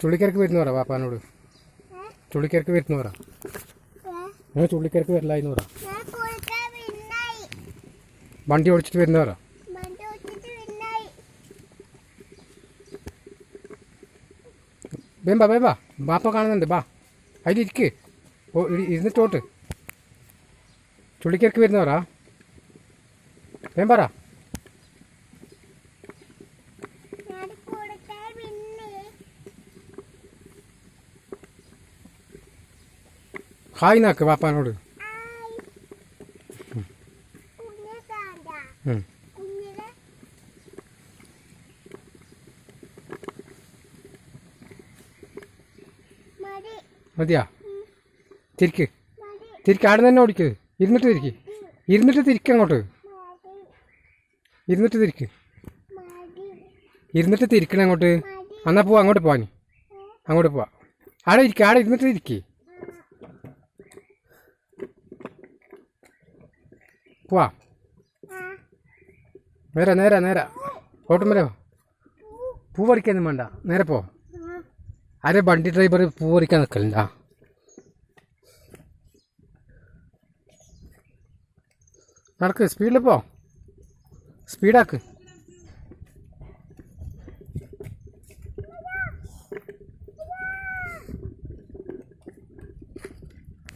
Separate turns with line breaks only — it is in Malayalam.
ചുള്ളിക്കരക്ക് വരുന്ന പറ പാപ്പാനോട്. ചുള്ളിക്കരക്ക് വരുന്ന പറ. ഞാൻ ചുള്ളിക്കരക്ക് വരില്ലായിരുന്നു പറ. വണ്ടി ഓടിച്ചിട്ട് വരുന്ന പറ. വേമ്പാ വേമ്പാ, ബാപ്പ കാണുന്നുണ്ട്, ബാ അതിലിരിക്ക്. ഇരുന്നിട്ടോട്ട്. ചുള്ളിക്കരക്ക് വരുന്ന പറ. വേമ്പാറാ. ഹായ് നാക്ക് പാപ്പാനോട്. മതിയാ? തിരിക്ക് തിരിക്ക്, ആടെ തന്നെ ഓടിക്ക്. ഇരുന്നിട്ട് തിരിക്ക്, ഇരുന്നിട്ട് തിരിക്ക് അങ്ങോട്ട്. ഇരുന്നിട്ട് തിരിക്ക്, ഇരുന്നിട്ട് തിരിക്കണേ അങ്ങോട്ട്. എന്നാൽ പോവാ, അങ്ങോട്ട് പോവാൻ. അങ്ങോട്ട് പോവാ. ആടെ ഇരിക്കുക, ആടെ ഇരുന്നിട്ട് തിരിക്ക്. പോവാ. നേരെ നേരെ നേരെ ഓട്ടം വരോ. പൂ പറിക്കാനും വേണ്ട, നേരെ പോ. ആരെ വണ്ടി ഡ്രൈവർ പൂ പറിക്കാൻ നിൽക്കലുണ്ട? നടക്ക്, സ്പീഡിൽ പോ, സ്പീഡാക്ക്.